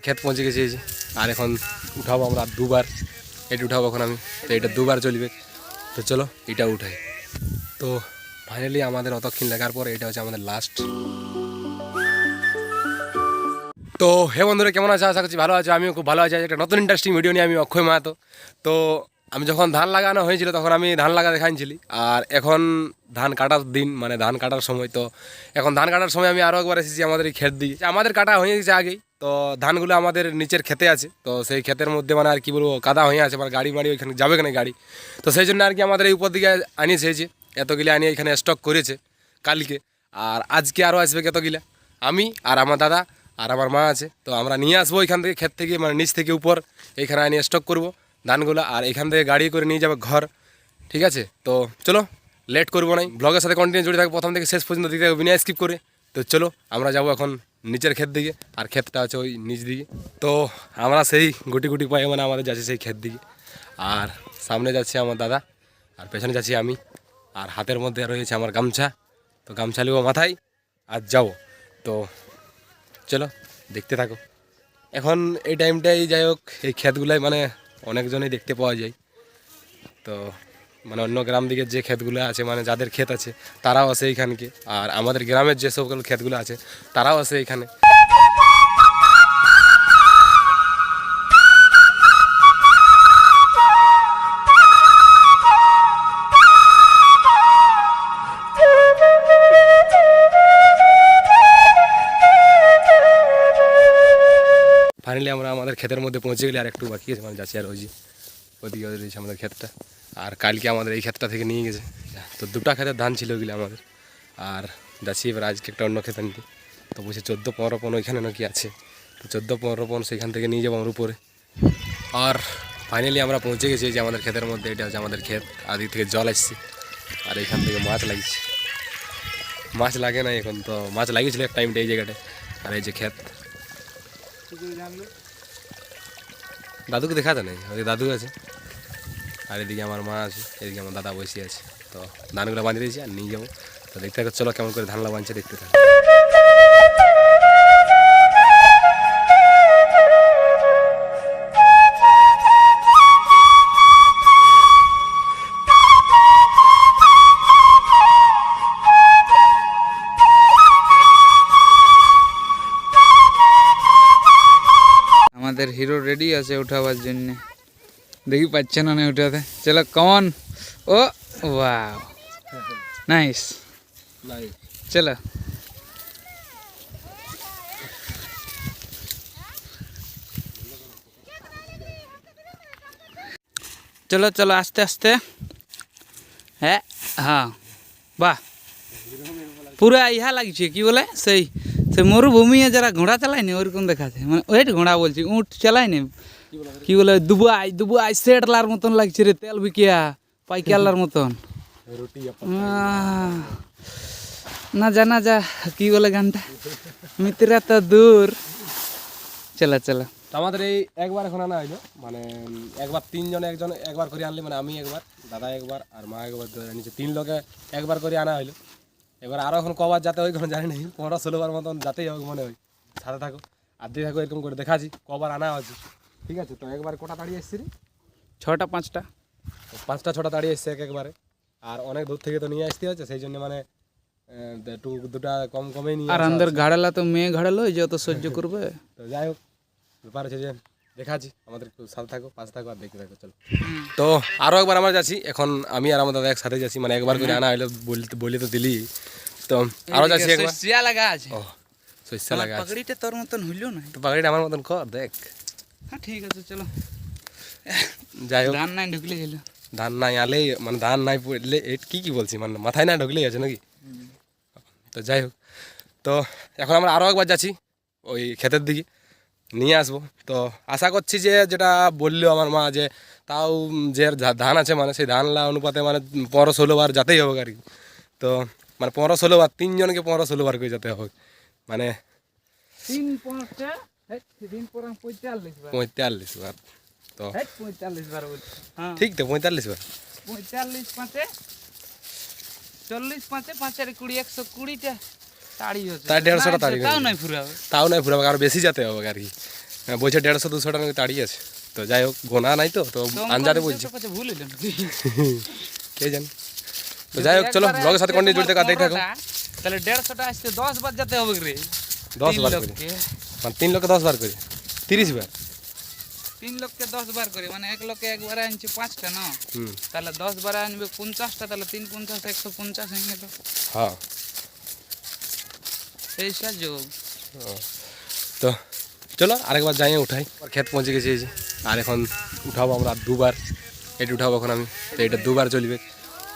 ক্ষেত পৌঁছে গেছি এই যে। আর এখন উঠাবো আমরা দুবার, এটা উঠাবো এখন আমি, তো এটা দুবার চলবে। তো চলো এটা উঠাই। তো ফাইনালি আমাদের অতক্ষণ লাগার পর এটা হচ্ছে আমাদের লাস্ট। তো হে বন্ধুরা, কেমন আছে? আশা করছি ভালো আছে, আমিও খুব ভালো আছি। একটা নতুন ইন্টারেস্টিং ভিডিও নিয়ে আমি অক্ষয় মাহাতো। তো আমি যখন ধান লাগানো হয়েছিল তখন আমি ধান লাগা দেখাইছিলি, আর এখন ধান কাটার দিন, মানে ধান কাটার সময়। তো এখন ধান কাটার সময় আমি আরও একবার এসেছি আমাদের এই ক্ষেত দিকে। আমাদের কাটা হয়ে গেছে আগেই, তো ধানগুলো আমাদের নিচের খেতে আছে। তো সেই ক্ষেতের মধ্যে মানে আর কি বলবো, কাদা হয়ে আছে, মানে গাড়ি মাড়ি ওইখানে যাবে কেন গাড়ি। তো সেই জন্য আর কি আমাদের এই উপর দিকে আনিয়েছে, এই যে এতগুলো আনিয়ে এখানে স্টক করেছে কালকে। আর আজকে আরও আসবে কতগুলা, আমি আর আমার দাদা আর আমার মা আছে। তো আমরা নিয়ে আসবো এখান থেকে, ক্ষেত থেকে, মানে নিচ থেকে উপর এখানে আনিয়ে স্টক করবো ধানগুলো, আর এখান থেকে গাড়ি করে নিয়ে যাবে ঘর। ঠিক আছে, তো চলো লেট করবো নাই, ব্লগের সাথে কন্টিনিউ জুড়ে থাকবো প্রথম থেকে শেষ পর্যন্ত দিতে থাকবো, বিনা স্কিপ করে। তো চলো আমরা যাবো এখন নিচের ক্ষেত দিকে, আর ক্ষেতটা আছে ওই নিচ দিকে। তো আমরা সেই গুটি গুটি পাই মানে আমাদের যাচ্ছি সেই ক্ষেত দিকে। আর সামনে যাচ্ছে আমার দাদা, আর পেছনে যাচ্ছি আমি, আর হাতের মধ্যে রয়েছে আমার গামছা। তো গামছা নেবো মাথায় আর যাবো। তো চলো দেখতে থাকো। এখন এই টাইমটাই যাই হোক, এই ক্ষেতগুলাই মানে অনেকজনই দেখতে পাওয়া যায়। তো মানে অন্য গ্রাম দিকে যে ক্ষেতগুলো আছে, মানে যাদের ক্ষেত আছে তারাও আসে এইখানকে, আর আমাদের গ্রামের যে সকল ক্ষেতগুলো আছে তারাও আসে এইখানে। ফাইনালি আমরা আমাদের ক্ষেতের মধ্যে পৌঁছে গেলে, আর একটু বাকি আছে, মানে যাচ্ছি আর ওই যে ওদিকে রয়েছে আমাদের ক্ষেতটা। আর কালকে আমাদের এই ক্ষেতটা থেকে নিয়ে গেছে, তো দুটা ক্ষেতের ধান ছিল ওগুলো আমাদের। আর যাচ্ছি এবার আজকে একটা অন্য ক্ষেত আনতে। তো বলছে 14-15 পন ওইখানে নাকি আছে, তো 14-15 পন সেখান থেকে নিয়ে যাবো আমার উপরে। আর ফাইনালি আমরা পৌঁছে গেছি যে আমাদের ক্ষেতের মধ্যে, এটা হচ্ছে আমাদের ক্ষেত। আর দিক থেকে জল আসছে, আর এইখান থেকে মাছ লাগছে। মাছ লাগে না এখন, তো মাছ লাগিয়েছিল এক টাইমটা এই জায়গাটায়। আর এই যে ক্ষেত, দাদুকে দেখা যায় না, ওই দাদু আছে, আর এদিকে আমার মা আছে, এদিকে আমার দাদা বসে আছে। তো ধানগুলো বাঁধিয়ে দিয়েছি আর নিয়ে যাবো। তো দেখতে থাকো, চলো কেমন করে ধানগুলো বাঁধছে দেখতে থাকো। আমাদের হিরো রেডি আছে উঠাবার জন্য, দেখি পাচ্ছে না উঠাতে। চলো কমন। ও ওয়াও, নাইস, চলো। চলো চলো আস্তে আস্তে। হ্যাঁ হ্যাঁ, বাহ, পুরা ইহা লাগছে কি বলে, সেই সেই মরুভূমি যারা ঘোড়া চালায়নি ওরকম দেখাচ্ছে, মানে ওইট ঘোড়া বলছি, উঠ চালায়নি, কি বলে দুবাই দুবাই সেটলার মতন লাগছে রে, তেল বিকিয়া পাইকালার মতন। না জানা যা কি বলে গানটা, মিত্রা তো দূর। চলো চলো। তো আমাদের এই একবার এখন আনা হইলো, মানে একবার তিনজনে একজন একবার করে আনলে, মানে আমি একবার, দাদা একবার, আর মা একবার নিচে 3 লোকে একবার করে আনা হইলো। এবার আরও এখন কবার যাতে হয় কোনো জানি না, 15-16 বার মতন যাতেই হোক মনে হয়। সাথে থাকো আর দিয়ে থাকো, এরকম করে দেখাচ্ছি কবার আনা হচ্ছে। ঠিক আছে, তো একবার কটা দাঁড়িয়ে এসছি রে? 6টা 5টা, 5টা-6টা দাঁড়িয়ে এসছে একবারে। আর অনেক দূর থেকে তো নিয়ে আসতে হচ্ছে, সেই জন্য মানে একটু দুটা কম কমেই নিয়ে আর আমাদের ঘাড়ালা তো মেয়ে ঘাড়ালো, যত সহ্য করবে। তো যাই হোক, ব্যাপার হচ্ছে যে দেখাচ্ছি, আমাদের একটু সাথে থাকো, পাশে থাকো আর দেখতে থাকো। চলো, তো আরও একবার আমরা যাচ্ছি, এখন আমি আর আমার দাদা একসাথে যাচ্ছি, মানে একবার করে আনা হইলো, বলি তো দিলি। তো আরও যাচ্ছি একবার। শস্যা লাগা আছে, ও শস্যা লাগা আছে, পাগড়িটা তোর মতন হইলো না, তো পাগড়িটা আমার মতন কর দেখ। হ্যাঁ ঠিক আছে চলো। যাই হোক, ধান নাই ঢুকলে গেল, ধান নাই আলেই, মানে ধান নাই পড়লে কি বলছি, মানে মাথায় না ঢুকলেই আছে নাকি। তো যাই হোক, তো এখন আমরা আরও একবার যাচ্ছি ওই ক্ষেতের দিকে, নিয়ে আসবো। তো আশা করছি যে যেটা বললো আমার মা, যে তাও যে ধান আছে মানে সেই ধানলা অনুপাতে মানে 15-16 বার যেতেই হবে আর কি। তো মানে 15-16 বার, 3 জনকে 15-16 বার করে যেতে হবে, মানে 45 বার। তো 45 বার বলছি, ঠিক তো 45 বার, 45 5 40 5 5 আর 20 120টা তাড়ি হচ্ছে, তাই 150টা তাড়ি, তাও নাই ফুরাবে, তাও নাই পুরো আরো বেশি যেতে হবে আর কি। বলছে 150-200 টাকা নাকি তাড়িয়ে আছে। তো যাই হোক গোনা নাই তো তো আঞ্জাদে বলছি ভুল হইল কে জানে। তো যাই হোক চলো ব্লগের সাথে কন্টিনিউ জুড়ে থাকো দেখতে থাকো। তাহলে 150টা আসতে 10 বার যেতে হবে রে 10 বার করে লোককে। মানে 3 লোককে 10 বার করে 30 বার। 3 লোককে 10 বার করে মানে এক লোকে একবারে আনছে 5টা না, হুম তাহলে 10 বারে আনবে 50টা, তাহলে 3 50 150 হয়ে গেল। হ্যাঁ। এই সুযোগ তো চলো আরেকবার যাই উঠাই, ক্ষেত পৌঁছে গেছি এই যে। আর এখন উঠাবো আমরা দুবার, এটা উঠাবো এখন আমি, তো এটা দুবার চলবে।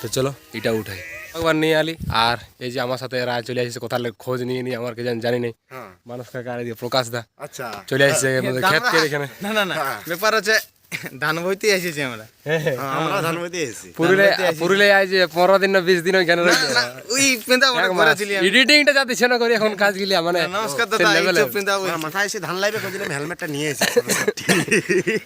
তো চলো এটা উঠাই একবার নিয়ে আলি। আর এই যে আমার সাথে এরা চলে আসছে কোথাও খোঁজ নিয়ে নিয়ে আমার কে জানি নেই মানুষ কাকা আর এদিকে প্রকাশ দা আচ্ছা চলে আসছে আমাদের ক্ষেতের এখানে। না না না ব্যাপার হচ্ছে ধান বইতে এসেছি আমরা। আমরা ধানমতি এসেছি। পুরুলিয়া আজ 15 দিন না 20 দিন ওইখানে রয়েছে। ওই পেন্দা বড় করেছিলি আমি। এডিটিংটা যাতে ছেন করি এখন কাজ গিলি মানে নমস্কার সেই দাদা, এই level এর। চোখ পেন্দা ওই মাথায় এসে ধান লাইবে কইছিলাম, হেলমেটটা নিয়ে এসেছি।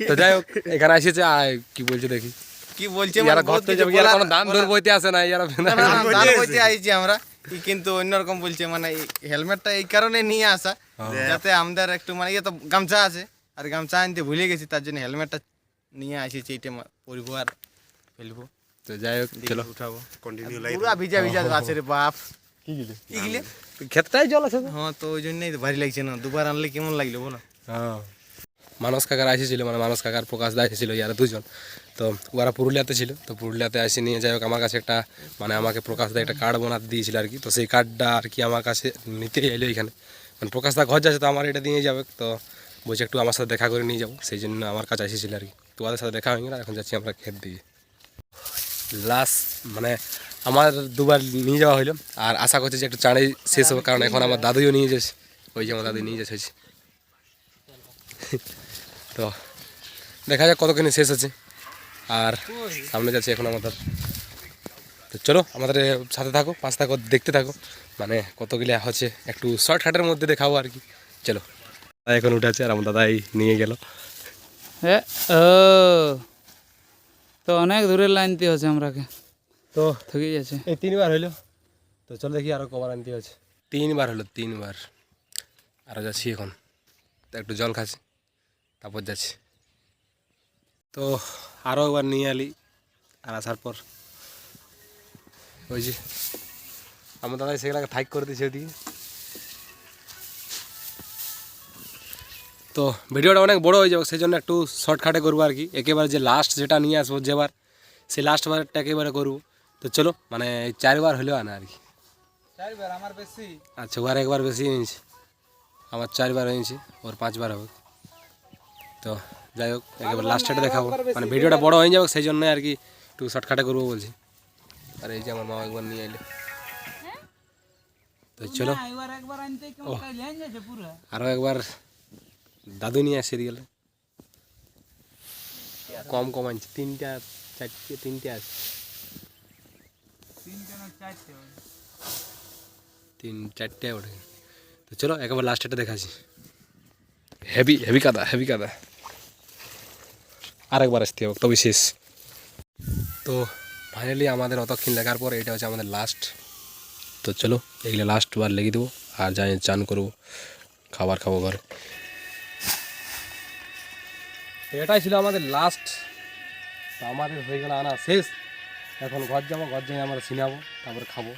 তো যাই হোক এখানে এসেছে আর কি বলছে দেখি। কি বলছে ইয়ারা মানে বহুত ঘরতে কিছু যাবে, ইয়ারা বলার- কোনো দান দূর বইতে আসে না ইয়ারা। না, না, না, ধান বইতে আইছি আমরা। কিন্তু অন্যরকম বলছে মানে এই হেলমেটটা এই কারণে নিয়ে আসা যাতে আমাদের একটু মানে ইয়ে তো গামছা আছে আর গামছা আনতে ভুলে গেছি, তার জন্য হেলমেটটা নিয়ে আসিছি। এইটা পরিব আর ফেলবো, তো যাই হোক চলো উঠাবো। Continue live. পুরা ভিজা ভিজা আছে রে বাপ। কি গিলে কি গিলে? ক্ষেতটাই জল আছে তো। হ্যাঁ, তো ওই জন্যই তো ভারী লাগছে না। দুবার আনলে কেমন লাগলো বলো? হ্যাঁ মানস কাকার এসেছিল, মানে মানস কাকার প্রকাশ দা এসেছিল, ইয়ারা দুজন। তো ওরা পুরুলিয়াতে ছিল, তো পুরুলিয়াতে এসে নিয়ে যাই হোক আমার কাছে একটা মানে আমাকে প্রকাশ দা একটা কার্ড বানাতে দিয়েছিল আর কি। তো সেই কার্ডটা আর কি আমার কাছে নিতে এলো এখানে, মানে প্রকাশ দা ঘর যাচ্ছে তো আমার এটা দিয়ে যাবে। তো বলছে একটু আমার সাথে দেখা করে নিয়ে যাবো, সেই জন্য আমার কাছে এসেছিল আর কি। তো ওদের সাথে দেখা হয়ে গেল, এখন যাচ্ছি আমরা ক্ষেত দিয়ে। লাস্ট মানে আমার দুবার নিয়ে যাওয়া হইলো, আর আশা করছি যে একটু চাঁড়েই শেষ হবে, কারণ এখন আমার দাদুও নিয়ে যাচ্ছে, ওই যে আমার দাদু নিয়ে যাচ্ছে। তো দেখা যাক কতখানি শেষ আছে, আর সামনে যাচ্ছে এখন আমাদের। তো চলো আমাদের সাথে থাকো, পাশ থাকো, দেখতে থাকো, মানে কতগুলি হচ্ছে একটু শর্টকাটের মধ্যে দেখাবো আর কি। চলো এখন উঠেছে আর আমার দাদাই নিয়ে গেল। হ্যাঁ ও তো অনেক দূরের লাইন দিয়ে হচ্ছে আমরাকে, তো থকে যাচ্ছে। এই 3বার হইলো, তো চলো দেখি আরো কবার আনতে হচ্ছে। 3বার হলো, 3বার। আরও যাচ্ছি এখন, তো একটু জল খাচ্ছি তারপর যাচ্ছি। তো আরও একবার নিয়ে আলি, আর আসার পর ওই যে আমার দাদা সেগুলাকে থাইক করে দিয়েছে ওদিকে। তো ভিডিওটা অনেক বড় হয়ে যাবে, সেই জন্য একটু শর্টকাটে করবো আর কি। একেবারে যে লাস্ট যেটা নিয়ে আসবো যেবার, সেই লাস্ট বারটা একেবারে করবো। তো চলো মানে 4বার হলেও আনা আর কি। 4বার আমার বেশি। আচ্ছা ওর একবার বেশি হয়েছে, আমার 4বার হয়েছে, ওর 5বার হবে। তো যাই হোক একেবারে লাস্টটা দেখাবো, মানে ভিডিওটা বড় হয়ে যাবে, সেই জন্য আর কি একটু শর্টকাটে করবো বলছি। আর এই যে আমার মা একবার নিয়ে এলো। তো চলো একবার আনতে কেমন কাজ হয়ে যাচ্ছে পুরো। আরও একবার দাদু নিয়ে আসে গেলে কম কম আনছে, 3টা 4টে 3টে আছে, 3-4টে ওঠে। তো চলো একবার লাস্টটা দেখাচ্ছি। হেভি হেভি কাদা, হেভি কাদা, আরেকবার আসতে হবে তবে শেষ। তো ফাইনালি আমাদের অতক্ষণ লাগার পর এটা হচ্ছে আমাদের লাস্ট। তো চলো এগুলো লাস্ট বার লেগে দেবো, আর যাই চান করবো, খাবার খাবো ঘরে। তো এটাই ছিল আমাদের লাস্ট। তো আমাদের হয়ে গেল আনা শেষ, এখন ঘর যাবো, ঘর যাই আমরা ছিনাবো, তারপরে খাবো।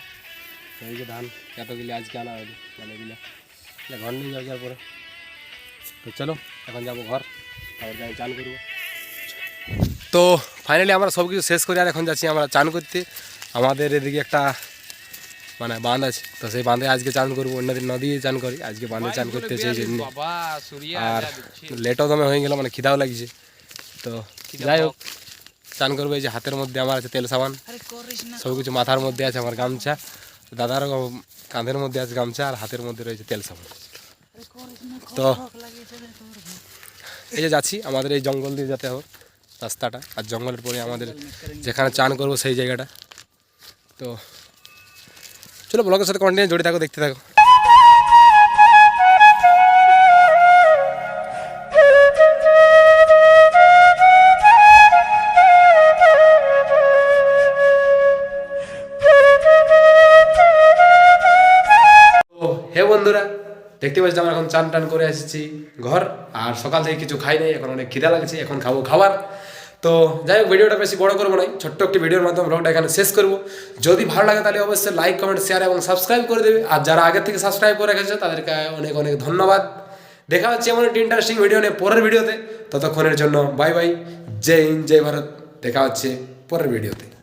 তো এই যে ধান এতগুলি আজকে আনা হলো, মানে এগুলো ঘর নিয়ে যাওয়ার পরে। তো চলো এখন যাবো ঘর, তারপর যাই চান করবো। তো ফাইনালি আমরা সব কিছু শেষ করে আর এখন যাচ্ছি আমরা চান করতে। আমাদের এদিকে একটা মানে বাঁধ আছে, তো সেই বাঁধে আজকে চান করবো, অন্যদিন নদী চান করি, আজকে বাঁধে চান করতে সেই জন্য। বাবা সূর্যা আর লেটও দমে হয়ে গেল, মানে খিদাও লাগছে। তো যাই হোক চান করবো। এই যে হাতের মধ্যে আমার আছে তেল সাবান, আরে করিস না। সব কিছু, মাথার মধ্যে আছে আমার গামছা, দাদারও কাঁধের মধ্যে আছে গামছা, আর হাতের মধ্যে রয়েছে তেল সাবান। তো এই যে যাচ্ছি আমাদের এই জঙ্গল দিয়ে যেতে হবে রাস্তাটা, আর জঙ্গলের পরে আমাদের যেখানে চান করবো সেই জায়গাটা। তো চলো ব্লগের সাথে কন্টিনিউ জড়িয়ে থাকো, দেখতে থাকো। হে বন্ধুরা, দেখতে পাচ্ছি আমরা এখন চান টান করে এসেছি ঘর, আর সকাল থেকে কিছু খাই নাই, এখন অনেক খিদা লাগছে, এখন খাবো খাবার। তো যাই হোক, ভিডিওটা বেশি বড় করবো না, ছোট্ট একটি ভিডিওর মাধ্যমে ব্লগটা এখানে শেষ করবো। যদি ভালো লাগে তাহলে অবশ্যই লাইক, কমেন্ট, শেয়ার এবং সাবস্ক্রাইব করে দেবে। আর যারা আগের থেকে সাবস্ক্রাইব করে রেখেছে তাদেরকে অনেক অনেক ধন্যবাদ। দেখা হচ্ছে এমন একটি ইন্টারেস্টিং ভিডিও নিয়ে পরের ভিডিওতে। ততক্ষণের জন্য বাই বাই, জয় হিন্দ, জয় ভারত। দেখা হচ্ছে পরের ভিডিওতে।